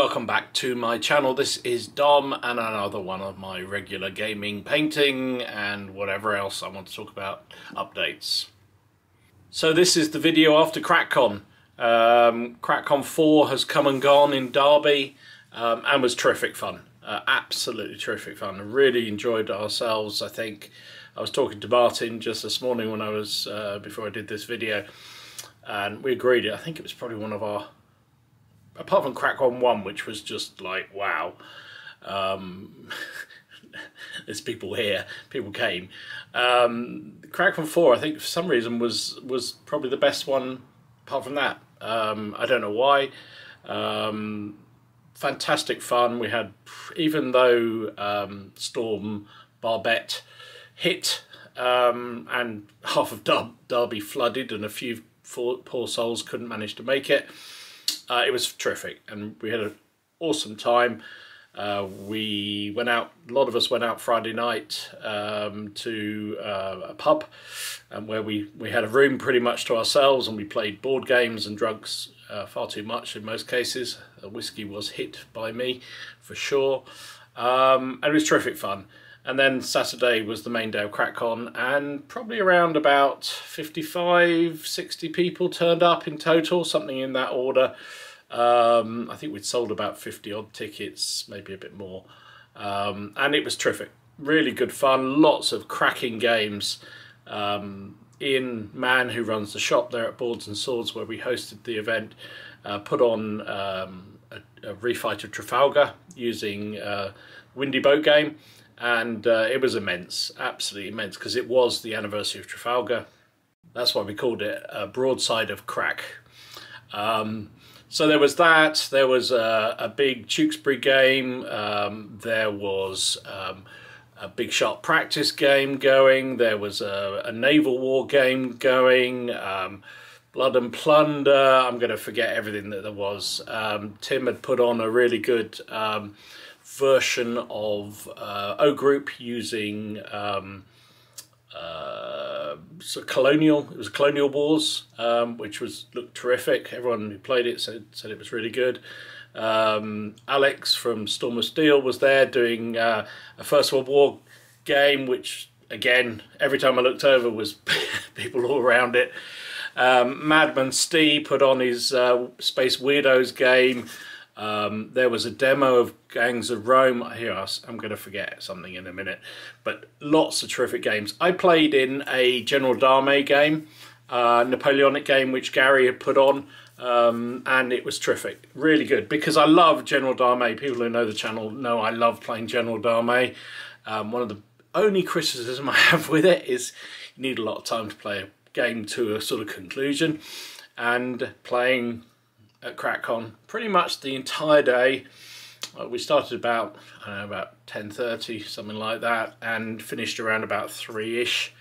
welcome back to my channel. This is Dom and another one of my regular gaming, painting and whatever else I want to talk about updates. So this is the video after Crackcon. Crackcon 4 has come and gone in Derby and was terrific fun. Absolutely terrific fun. I really enjoyed ourselves. I think I was talking to Martin just this morning when I was before I did this video, and we agreed I think it was probably one of our, apart from Crackcon 1, which was just like, wow, there's people here, people came. Crackcon 4, I think for some reason was probably the best one apart from that. I don't know why. Fantastic fun. We had, even though Storm Barbette hit and half of Derby flooded and a few poor souls couldn't manage to make it, it was terrific and we had an awesome time. We went out, a lot of us went out Friday night to a pub, where we had a room pretty much to ourselves, and we played board games and drugs far too much in most cases. Whiskey was hit by me for sure, and it was terrific fun. And then Saturday was the main day of Crackcon, and probably around about 55-60 people turned up in total, something in that order. I think we'd sold about 50 odd tickets, maybe a bit more, and it was terrific. Really good fun, lots of cracking games. Ian Mann, who runs the shop there at Boards and Swords where we hosted the event, put on a refight of Trafalgar using Windy Boat Game, and it was immense, absolutely immense, because it was the anniversary of Trafalgar. That's why we called it a broadside of crack. So there was that, there was a big Tewkesbury game, there was a big shot practice game going, there was a naval war game going, Blood and Plunder, I'm going to forget everything that there was. Tim had put on a really good version of O Group using sort of colonial, it was Colonial Wars, which looked terrific. Everyone who played it said it was really good. Alex from Storm of Steel was there doing a First World War game, which again, every time I looked over was people all around it. Madman Steve put on his Space Weirdos game. There was a demo of Gangs of Rome. Here, I'm going to forget something in a minute, but lots of terrific games. I played in a General Dame game, Napoleonic game, which Gary had put on, and it was terrific, really good, because I love General Dame. People who know the channel know I love playing General Dame. One of the only criticism I have with it is you need a lot of time to play a game to a sort of conclusion, and playing at Crackcon pretty much the entire day. We started about, I don't know, about 10:30, something like that, and finished around about 3-ish,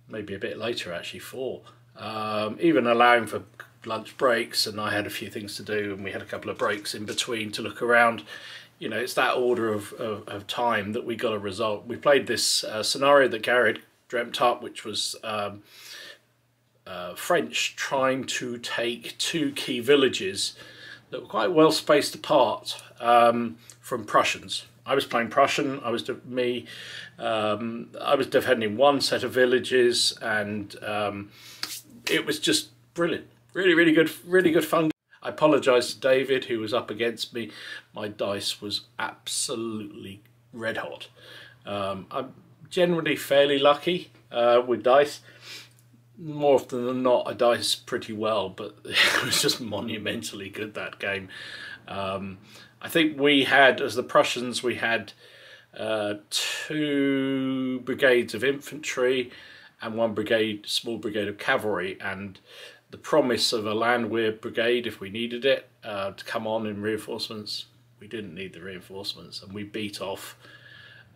maybe a bit later actually, 4, even allowing for lunch breaks, and I had a few things to do, and we had a couple of breaks in between to look around. You know, it's that order of time that we got a result. We played this scenario that Gary had dreamt up, which was French trying to take 2 key villages that were quite well spaced apart from Prussians. I was playing Prussian. I was defending one set of villages, and it was just brilliant. Really good fun. I apologise to David, who was up against me. My dice was absolutely red hot. I'm generally fairly lucky with dice. More often than not, I dice pretty well, but it was just monumentally good, that game. I think we had, as the Prussians, we had 2 brigades of infantry and 1 small brigade of cavalry, and the promise of a landwehr brigade, if we needed it, to come on in reinforcements. We didn't need the reinforcements, and we beat off,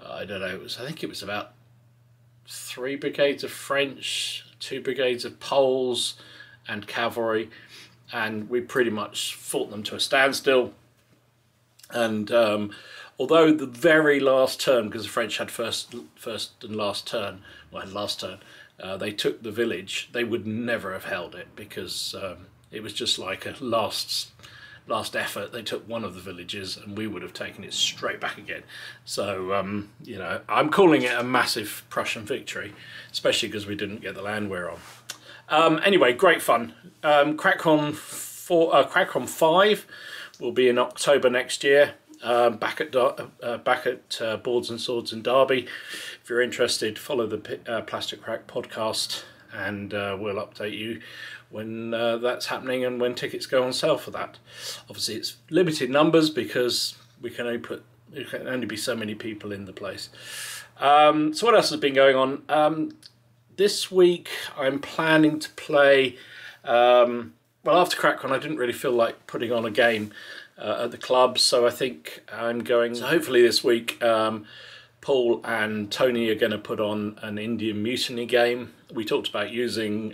I don't know, I think it was about 3 brigades of French, 2 brigades of Poles and cavalry, and we pretty much fought them to a standstill. And although the very last turn, because the French had first and last turn, well, last turn, they took the village, they would never have held it, because it was just like a last last effort, they took one of the villages, and we would have taken it straight back again. So, you know, I'm calling it a massive Prussian victory, especially because we didn't get the land we're on. Anyway, great fun. Crackcon 5 will be in October next year. Back at Boards and Swords in Derby. If you're interested, follow the Plastic Crack podcast, and we'll update you when that's happening and when tickets go on sale for that. Obviously, it's limited numbers because there can only be so many people in the place. So what else has been going on? This week, I'm planning to play. Well, after Crackcon, I didn't really feel like putting on a game at the club, so I think I'm going. So hopefully this week, Paul and Tony are going to put on an Indian Mutiny game. We talked about using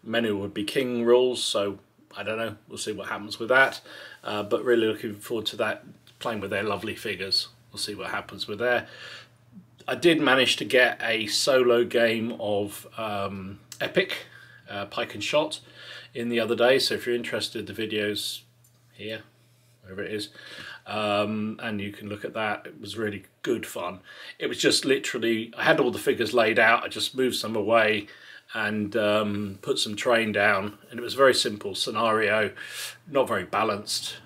Men Who Would Be King rules, so I don't know, we'll see what happens with that. But really looking forward to that, playing with their lovely figures. We'll see what happens with there. I did manage to get a solo game of Epic, Pike and Shot, in the other day, so if you're interested, the video's here, wherever it is, and you can look at that. It was really good fun. It was just literally, I had all the figures laid out, I just moved some away and put some terrain down, and it was a very simple scenario, not very balanced,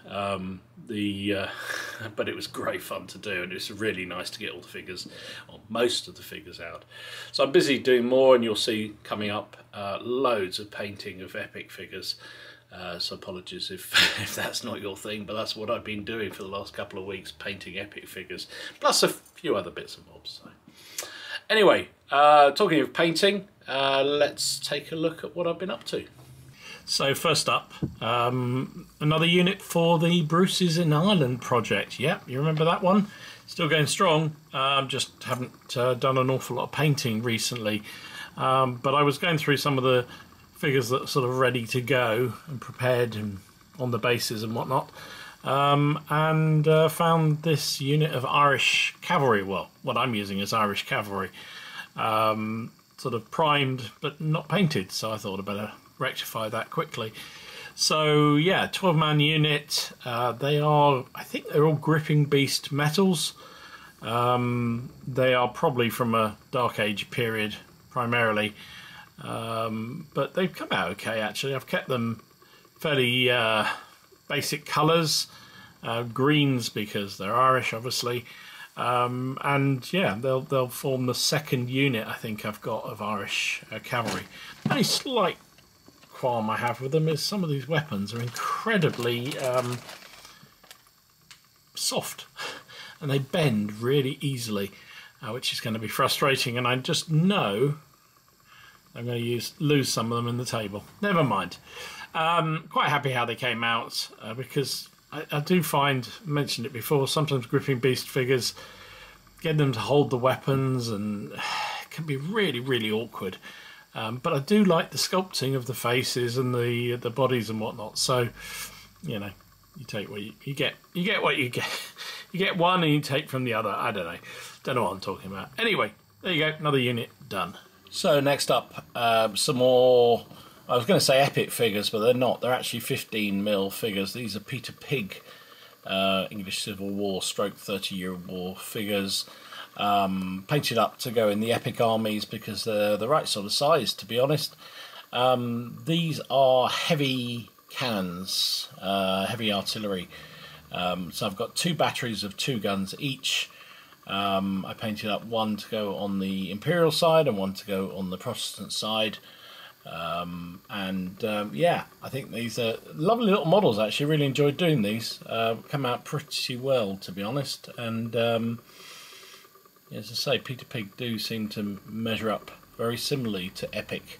but it was great fun to do, and it's really nice to get all the figures, or most of the figures out. So I'm busy doing more, and you'll see coming up loads of painting of Epic figures. So apologies if that's not your thing, but that's what I've been doing for the last couple of weeks, painting Epic figures, plus a few other bits and bobs. So. Anyway, talking of painting, let's take a look at what I've been up to. So first up, another unit for the Bruces in Ireland project. Yep, you remember that one? Still going strong, just haven't done an awful lot of painting recently. But I was going through some of the figures that are sort of ready to go and prepared and on the bases and whatnot, and found this unit of Irish Cavalry. Well, what I'm using is Irish Cavalry, sort of primed but not painted, so I thought I'd better rectify that quickly. So yeah, 12-man unit. They are, I think they're all Gripping Beast metals. They are probably from a Dark Age period primarily. But they've come out okay, actually. I've kept them fairly basic colours, greens because they're Irish, obviously, and yeah, they'll form the second unit I think I've got of Irish Cavalry. The only slight qualm I have with them is some of these weapons are incredibly soft, and they bend really easily, which is going to be frustrating, and I just know I'm going to lose some of them in the table. Never mind. Quite happy how they came out, because I do find, mentioned it before, sometimes Gripping Beast figures, getting them to hold the weapons and it can be really, really awkward. But I do like the sculpting of the faces and the bodies and whatnot. So, you know, you take what you get. You get what you get. You get one and you take from the other. I don't know. Don't know what I'm talking about. Anyway, there you go. Another unit done. So next up, some more, I was going to say Epic figures, but they're not. They're actually 15mm figures. These are Peter Pig, English Civil War stroke 30-year war figures, painted up to go in the Epic armies because they're the right sort of size, to be honest. These are heavy cannons, heavy artillery. So I've got 2 batteries of 2 guns each. I painted up one to go on the Imperial side and one to go on the Protestant side. Yeah, I think these are lovely little models, actually. Really enjoyed doing these. Come out pretty well, to be honest. And as I say, Peter Pig do seem to measure up very similarly to Epic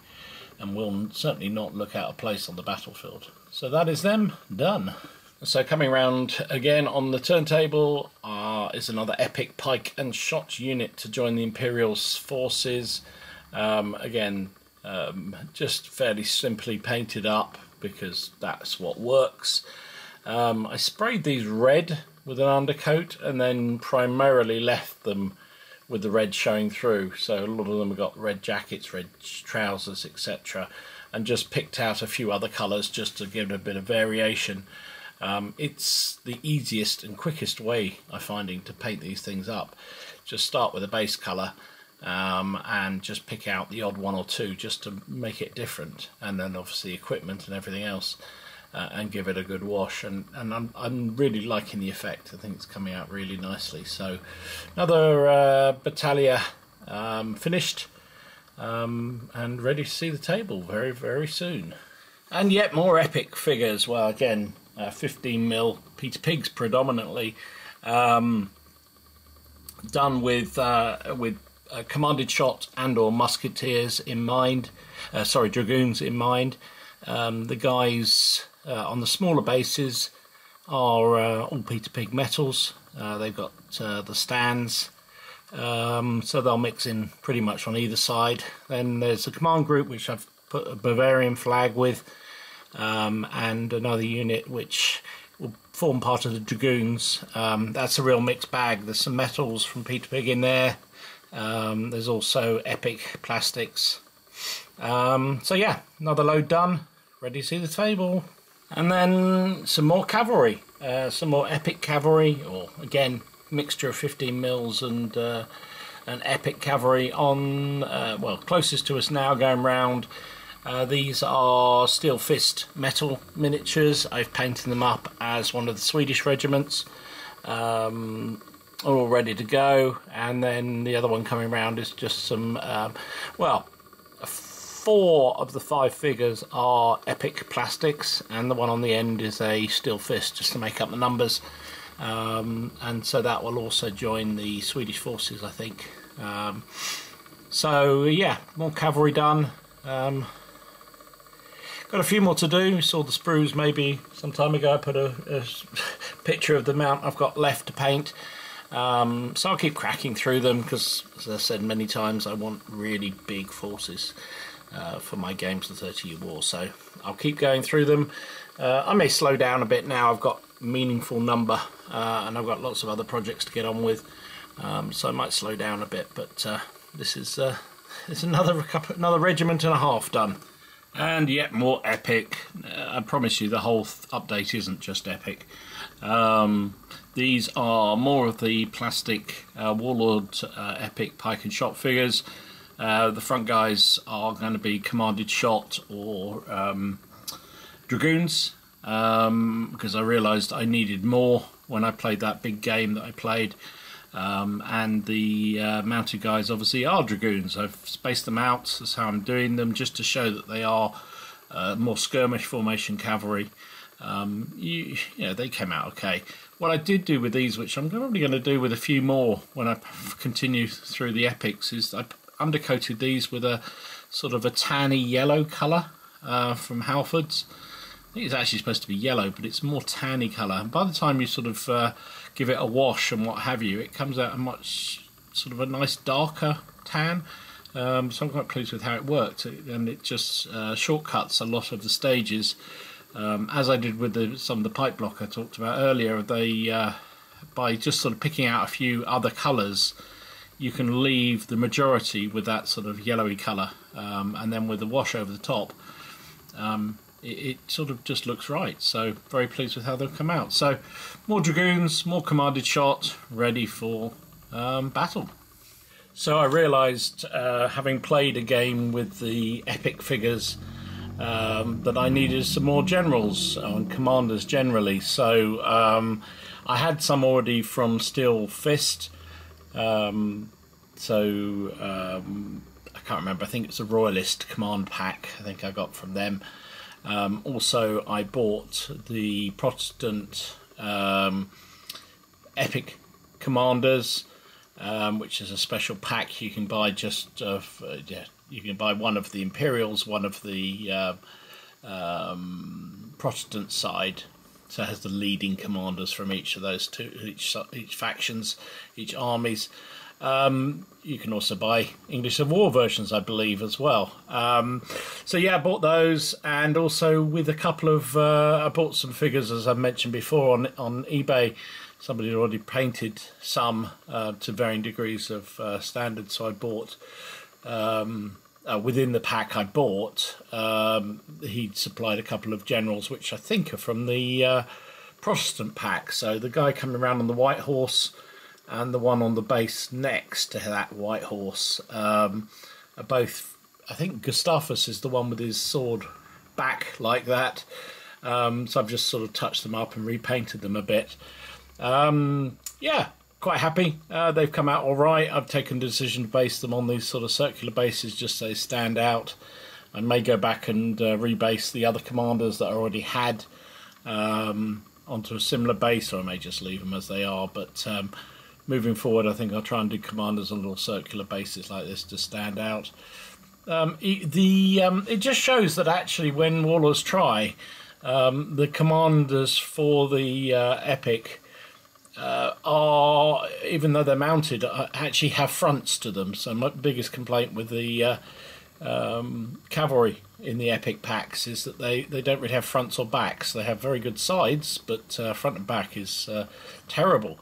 and will certainly not look out of place on the battlefield. So that is them done. So coming around again on the turntable is another Epic Pike and Shot unit to join the Imperial forces. Again, just fairly simply painted up because that's what works. I sprayed these red with an undercoat and then primarily left them with the red showing through. So a lot of them have got red jackets, red trousers, etc. and just picked out a few other colours just to give it a bit of variation. It's the easiest and quickest way I'm finding to paint these things up. Just start with a base colour and just pick out the odd one or two just to make it different, and then obviously equipment and everything else, and give it a good wash. And I'm really liking the effect. I think it's coming out really nicely. So another battalion finished, and ready to see the table very, very soon. And yet more epic figures. Well, again, 15mm Peter Pigs predominantly, done with commanded shot and or musketeers in mind, dragoons in mind. The guys on the smaller bases are all Peter Pig metals. They've got the stands, so they'll mix in pretty much on either side. Then there's the command group, which I've put a Bavarian flag with, and another unit which will form part of the dragoons. That's a real mixed bag. There's some metals from Peter Pig in there. There's also epic plastics. So yeah, another load done, ready to see the table. And then some more cavalry, some more epic cavalry, or again mixture of 15mm and an epic cavalry on, well, closest to us now going round. These are Steel Fist metal miniatures. I've painted them up as one of the Swedish regiments, all ready to go. And then the other one coming round is just some, well, 4 of the 5 figures are epic plastics, and the one on the end is a Steel Fist, just to make up the numbers. And so that will also join the Swedish forces, I think. So yeah, more cavalry done. Got a few more to do. Saw the sprues maybe some time ago. I put a picture of the amount I've got left to paint. So I'll keep cracking through them, because, as I said many times, I want really big forces for my games, the 30-Year War. So I'll keep going through them. I may slow down a bit now. I've got a meaningful number, and I've got lots of other projects to get on with. So I might slow down a bit. But this is another regiment and a half done. And yet more epic. I promise you, the whole update isn't just epic. These are more of the plastic Warlord epic pike and shot figures. The front guys are going to be commanded shot or dragoons, because I realised I needed more when I played that big game that I played. And the mounted guys obviously are dragoons. I've spaced them out. That's how I'm doing them, just to show that they are more skirmish formation cavalry. You know, they came out okay. What I did do with these, which I'm probably going to do with a few more when I continue through the epics, is I undercoated these with a sort of a tanny yellow colour from Halfords. I think it's actually supposed to be yellow, but it's more tanny colour. And by the time you sort of give it a wash and what have you, it comes out a much sort of a nice darker tan. So I'm quite pleased with how it worked, and it just shortcuts a lot of the stages. As I did with some of the pipe block I talked about earlier, they by just sort of picking out a few other colours, you can leave the majority with that sort of yellowy colour, and then with the wash over the top, it sort of just looks right. So very pleased with how they've come out. So more dragoons, more commanded shot, ready for battle. So I realised, having played a game with the epic figures, that I needed some more generals and commanders generally. So I had some already from Steel Fist. I can't remember. I think it's a Royalist command pack. I think I got from them. Also, I bought the Protestant epic commanders, which is a special pack. You can buy just you can buy one of the Imperials, one of the Protestant side. So it has the leading commanders from each of those two, each factions, each armies. You can also buy English Civil War versions, I believe, as well. So yeah, I bought those, and also with a couple of I bought some figures, as I mentioned before, on eBay. Somebody had already painted some to varying degrees of standard, so I bought within the pack I bought, he'd supplied a couple of generals, which I think are from the Protestant pack. So the guy coming around on the white horse and the one on the base next to that white horse are both, I think Gustavus is the one with his sword back like that. So I've just sort of touched them up and repainted them a bit. Yeah, quite happy. They've come out all right. I've taken the decision to base them on these sort of circular bases just so they stand out. I may go back and rebase the other commanders that I already had onto a similar base, or I may just leave them as they are. But moving forward, I think I'll try and do commanders on little circular bases like this to stand out. It just shows that actually when Warlords try, the commanders for the Epic are, even though they're mounted, actually have fronts to them. So my biggest complaint with the Cavalry in the Epic packs is that they don't really have fronts or backs. They have very good sides, but front and back is terrible.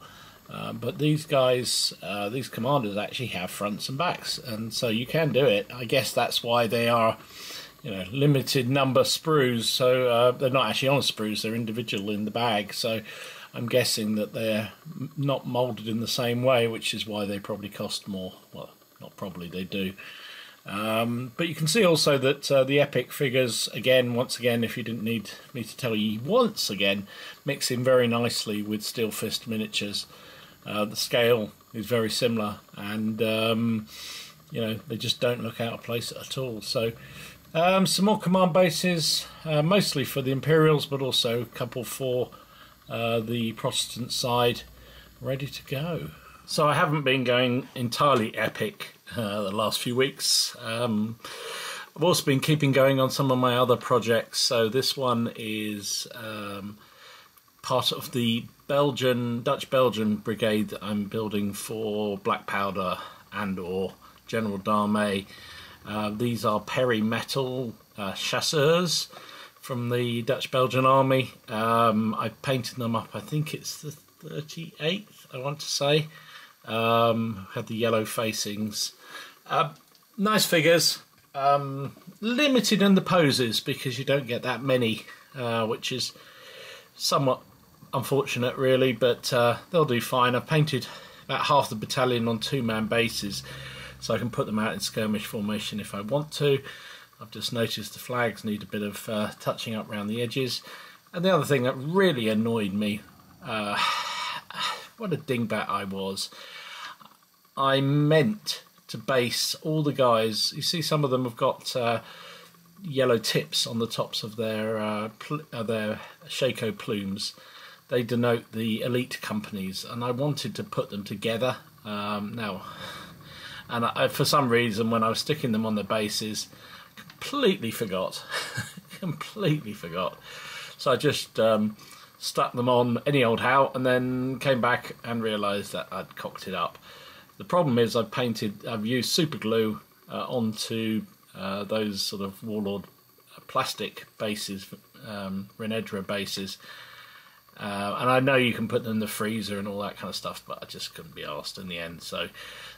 But these guys, these commanders actually have fronts and backs, and so you can do it. I guess that's why they are, limited number sprues. So they're not actually on sprues; they're individual in the bag. So I'm guessing that they're not moulded in the same way, which is why they probably cost more. Well, not probably, they do. But you can see also that the Epic figures, once again, if you didn't need me to tell you once again, mix in very nicely with Steel Fist miniatures. The scale is very similar, and they just don't look out of place at all. So some more command bases, mostly for the Imperials, but also a couple for the Protestant side, ready to go. So I haven't been going entirely epic the last few weeks. I've also been keeping going on some of my other projects. So this one is part of the Dutch-Belgian brigade that I'm building for Black Powder and or General d'Armée. These are peri-metal chasseurs from the Dutch-Belgian army. I painted them up, I think it's the 38th, I want to say. Had the yellow facings. Nice figures. Limited in the poses because you don't get that many, which is somewhat unfortunate really, but they'll do fine. I've painted about half the battalion on two-man bases, so I can put them out in skirmish formation if I want to. I've just noticed the flags need a bit of touching up around the edges. And the other thing that really annoyed me, what a dingbat I was, I meant to base all the guys. You see some of them have got yellow tips on the tops of their Shako plumes. They denote the elite companies, and I wanted to put them together. For some reason, when I was sticking them on the bases, completely forgot. Completely forgot. So I just stuck them on any old how, and then came back and realised that I'd cocked it up. The problem is I've used super glue onto those sort of Warlord plastic bases, Renedra bases. And I know you can put them in the freezer and all that kind of stuff, but I just couldn't be arsed in the end. So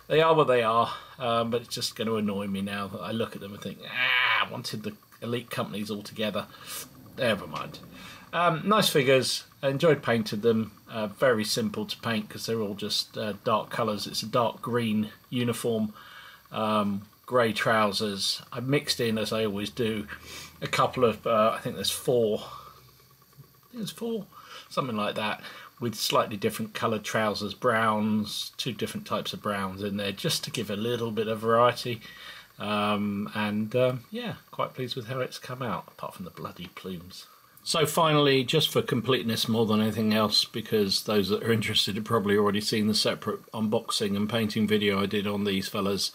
they are what they are, but it's just going to annoy me now that I look at them and think, I wanted the elite companies all together. Never mind. Nice figures. I enjoyed painting them. Very simple to paint because they're all just dark colours. It's a dark green uniform, grey trousers. I mixed in, as I always do, a couple of, I think there's four, something like that, with slightly different coloured trousers, browns, two different types of browns in there, just to give a little bit of variety. Yeah, quite pleased with how it's come out, apart from the bloody plumes. So finally, just for completeness more than anything else, because those that are interested have probably already seen the separate unboxing and painting video I did on these fellas.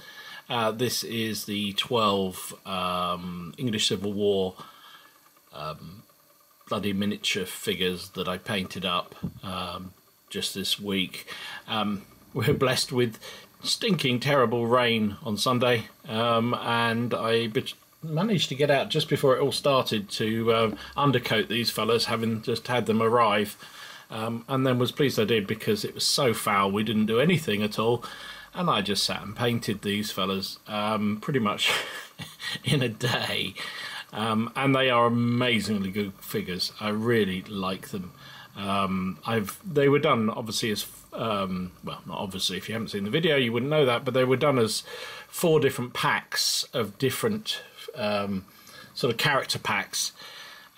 This is the 12 English Civil War bloody miniature figures that I painted up just this week. We're blessed with stinking terrible rain on Sunday, and I managed to get out just before it all started to undercoat these fellas, having just had them arrive, and then was pleased I did because it was so foul we didn't do anything at all. and I just sat and painted these fellas pretty much in a day, and they are amazingly good figures. I really like them. They were done obviously as well, not obviously, if you haven't seen the video you wouldn't know that, but they were done as 4 different packs of different sort of character packs,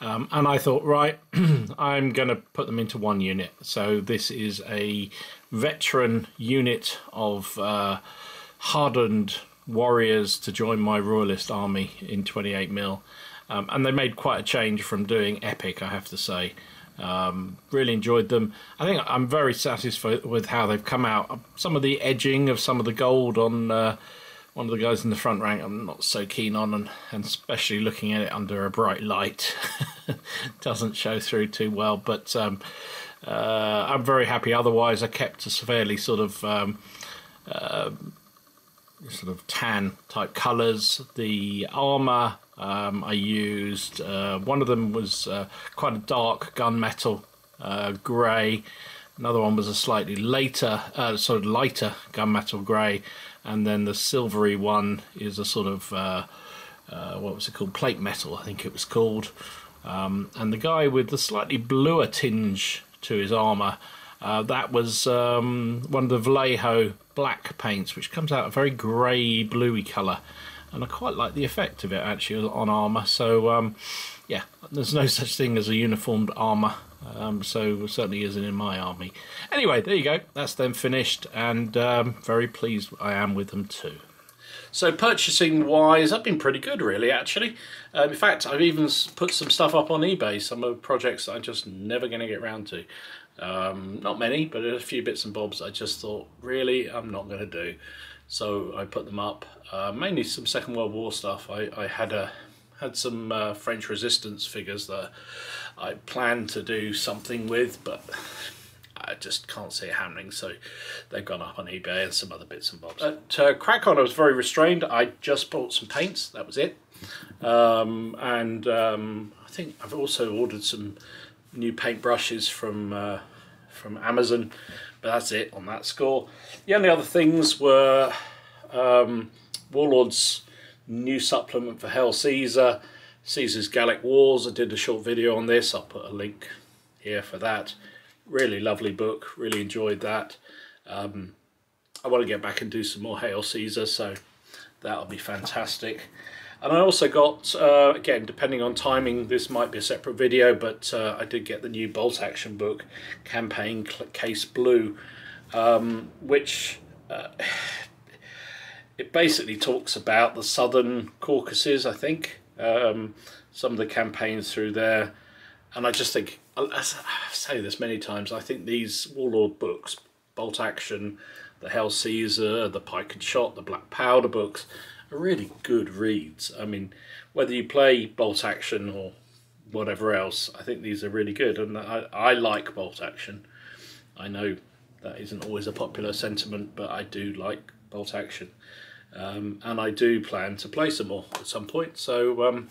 and I thought, right, I'm going to put them into one unit. So this is a veteran unit of hardened warriors to join my royalist army in 28mm, and they made quite a change from doing epic, I have to say. Really enjoyed them. I think I'm very satisfied with how they've come out. Some of the edging of some of the gold on one of the guys in the front rank I'm not so keen on, and especially looking at it under a bright light doesn't show through too well, but I'm very happy. Otherwise I kept a fairly sort of tan type colours. The armour, I used, one of them was quite a dark gunmetal grey, another one was a slightly later, sort of lighter gunmetal grey, and then the silvery one is a sort of, what was it called, plate metal I think it was called, and the guy with the slightly bluer tinge to his armour, that was one of the Vallejo black paints, which comes out a very grey bluey colour, and I quite like the effect of it actually on armour. So yeah, there's no such thing as a uniformed armour, so certainly isn't in my army. Anyway, there you go, that's them finished, and very pleased I am with them too. So purchasing wise, I've been pretty good really actually. In fact, I've even put some stuff up on eBay, some of the projects that I'm just never going to get round to. Not many, but a few bits and bobs I just thought, really, I'm not going to do. So I put them up, mainly some Second World War stuff. I had some French resistance figures that I planned to do something with, but I just can't see it happening, so they've gone up on eBay and some other bits and bobs. At Crackcon I was very restrained. I just bought some paints, that was it. I think I've also ordered some new paint brushes from Amazon, but that's it on that score. The only other things were Warlord's new supplement for Hail Caesar, Caesar's Gallic Wars. I did a short video on this, I'll put a link here for that. Really lovely book, really enjoyed that. I want to get back and do some more Hail Caesar, so that'll be fantastic. And I also got, again, depending on timing, this might be a separate video, but I did get the new Bolt Action book, Campaign Case Blue, which it basically talks about the southern Caucasus, I think, some of the campaigns through there. And I just think, I say this many times, I think these Warlord books, Bolt Action, the Hail Caesar, the Pike and Shot, the Black Powder books, are really good reads. I mean, whether you play Bolt Action or whatever else, I think these are really good, and I like Bolt Action. I know that isn't always a popular sentiment, but I do like Bolt Action, and I do plan to play some more at some point, so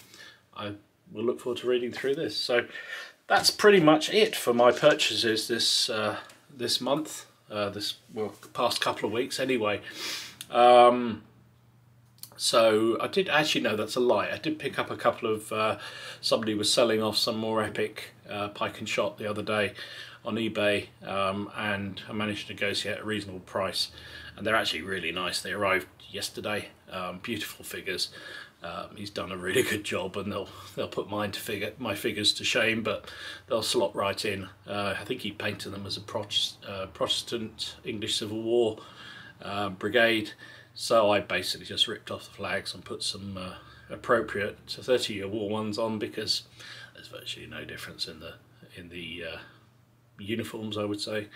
I will look forward to reading through this. So that's pretty much it for my purchases this this month, well, past couple of weeks anyway. So I did actually, no, that's a lie. I did pick up a couple of, somebody was selling off some more epic Pike and Shot the other day on eBay, and I managed to negotiate a reasonable price, and they're actually really nice. They arrived yesterday, beautiful figures. He's done a really good job, and they'll put my figures to shame, but they'll slot right in. I think he painted them as a Protestant English Civil War brigade. So I basically just ripped off the flags and put some appropriate 30-year war ones on, because there's virtually no difference in the uniforms, I would say.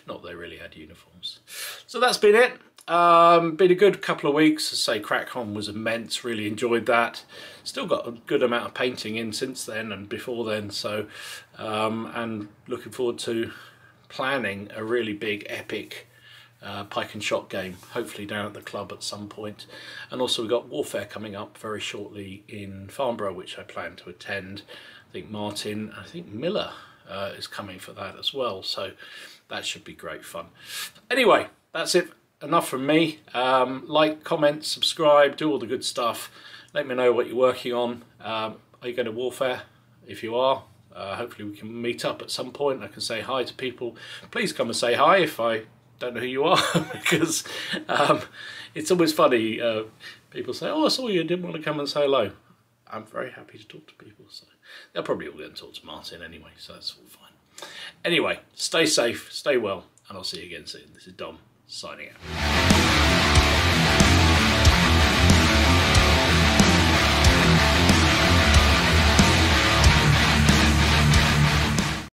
Not that they really had uniforms. So that's been it. Been a good couple of weeks. As I say, Crackcon was immense, really enjoyed that. Still got a good amount of painting in since then and before then, so and looking forward to planning a really big epic Pike and Shot game, hopefully down at the club at some point. And also we've got Warfare coming up very shortly in Farnborough, which I plan to attend. I think Martin, I think Miller is coming for that as well, so that should be great fun. Anyway, that's it enough from me. Like, comment, subscribe, do all the good stuff. Let me know what you're working on. Are you going to warfare? If you are, hopefully we can meet up at some point. I can say hi to people. Please come and say hi if I don't know who you are, because it's always funny. People say, "Oh, I saw you, didn't want to come and say hello." I'm very happy to talk to people, so they're probably all going to talk to Martin anyway, so that's all fine. Anyway, stay safe, stay well, and I'll see you again soon. This is Dom, signing out.